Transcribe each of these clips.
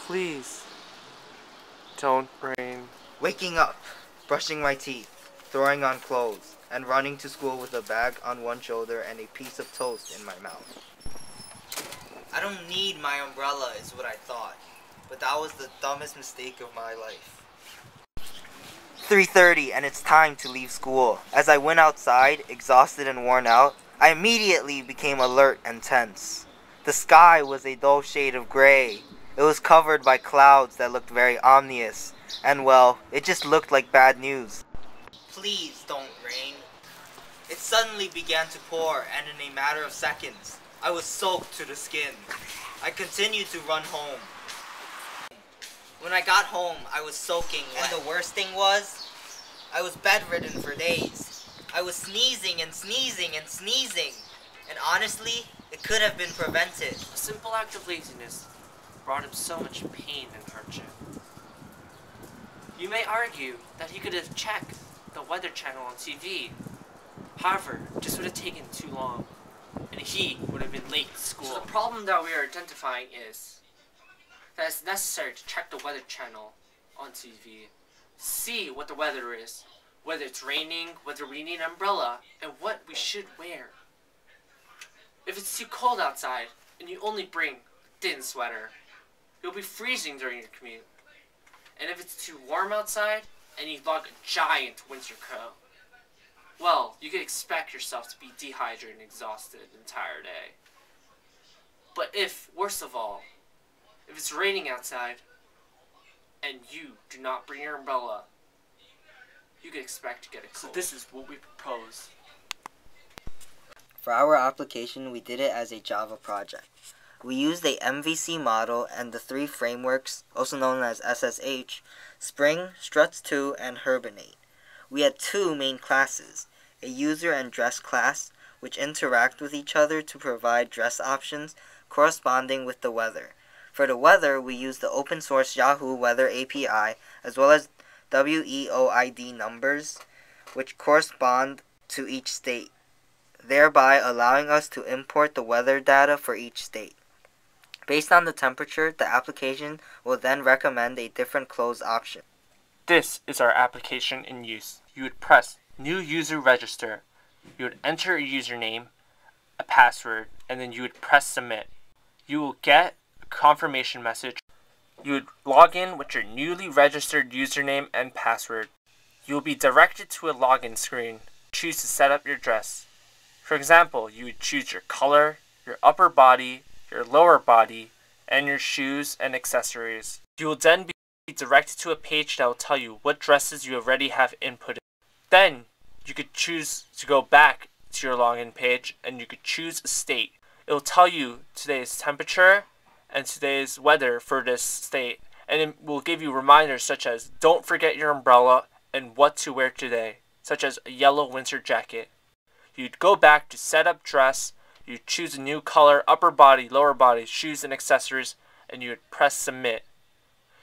Please, don't rain. Waking up, brushing my teeth, throwing on clothes, and running to school with a bag on one shoulder and a piece of toast in my mouth. I don't need my umbrella is what I thought, but that was the dumbest mistake of my life. 3:30 and it's time to leave school. As I went outside, exhausted and worn out, I immediately became alert and tense. The sky was a dull shade of gray. It was covered by clouds that looked very ominous, and well, it just looked like bad news. Please don't rain. It suddenly began to pour, and in a matter of seconds, I was soaked to the skin. I continued to run home. When I got home, I was soaking wet. And the worst thing was, I was bedridden for days. I was sneezing and sneezing and sneezing. And honestly, it could have been prevented. A simple act of laziness brought him so much pain and hardship. You may argue that he could have checked the weather channel on TV. However, this would have taken too long, and he would have been late to school. So the problem that we are identifying is that it's necessary to check the weather channel on TV, see what the weather is, whether it's raining, whether we need an umbrella, and what we should wear. If it's too cold outside, and you only bring a thin sweater, you'll be freezing during your commute. And if it's too warm outside, and you lug a giant winter coat, well, you can expect yourself to be dehydrated and exhausted the entire day. But if, worst of all, if it's raining outside, and you do not bring your umbrella, you can expect to get a cold. So this is what we propose. For our application, we did it as a Java project. We used a MVC model and the 3 frameworks, also known as SSH, Spring, Struts2, and Hibernate. We had 2 main classes, a user and dress class, which interact with each other to provide dress options corresponding with the weather. For the weather, we used the open source Yahoo Weather API, as well as WEOID numbers, which correspond to each state, thereby allowing us to import the weather data for each state. Based on the temperature, the application will then recommend a different close option. This is our application in use. You would press New User Register. You would enter a username, a password, and then you would press Submit. You will get a confirmation message. You would log in with your newly registered username and password. You will be directed to a login screen. Choose to set up your dress. For example, you would choose your color, your upper body, your lower body, and your shoes and accessories. You will then be directed to a page that will tell you what dresses you already have inputted. Then, you could choose to go back to your login page and you could choose a state. It will tell you today's temperature and today's weather for this state, and it will give you reminders such as don't forget your umbrella and what to wear today, such as a yellow winter jacket. You'd go back to set up dress, you'd choose a new color, upper body, lower body, shoes and accessories, and you would press Submit.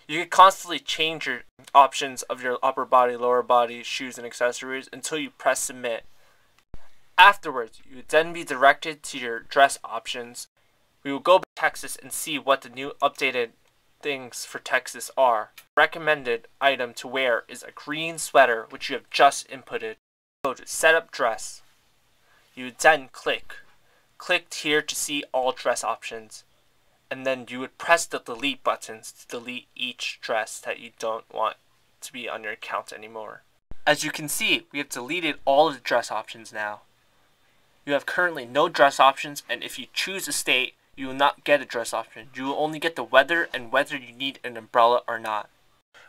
You could constantly change your options of your upper body, lower body, shoes and accessories until you press Submit. Afterwards, you would then be directed to your dress options. We will go back to Texas and see what the new updated things for Texas are. Recommended item to wear is a green sweater which you have just inputted. Go to Set Up Dress. You would then click here to see all dress options, and then you would press the delete buttons to delete each dress that you don't want to be on your account anymore. As you can see, we have deleted all of the dress options now. You have currently no dress options, and if you choose a state, you will not get a dress option. You will only get the weather and whether you need an umbrella or not.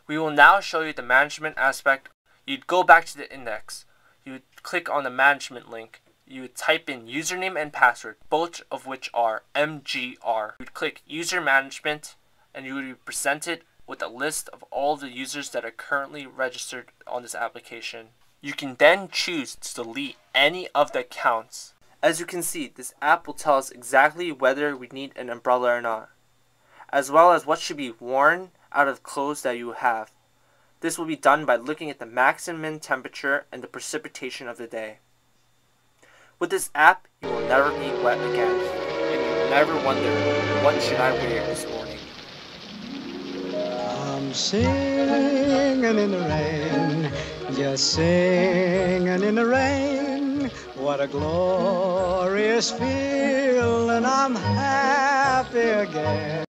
We will now show you the management aspect. You'd go back to the index. You would click on the management link. You would type in username and password, both of which are MGR. You would click user management and you would be presented with a list of all the users that are currently registered on this application. You can then choose to delete any of the accounts. As you can see, this app will tell us exactly whether we need an umbrella or not, as well as what should be worn out of clothes that you have. This will be done by looking at the max and min temperature and the precipitation of the day. With this app, you will never be wet again, and you will never wonder, what should I wear this morning? singing in the rain, just singing in the rain. What a glorious feeling, I'm happy again.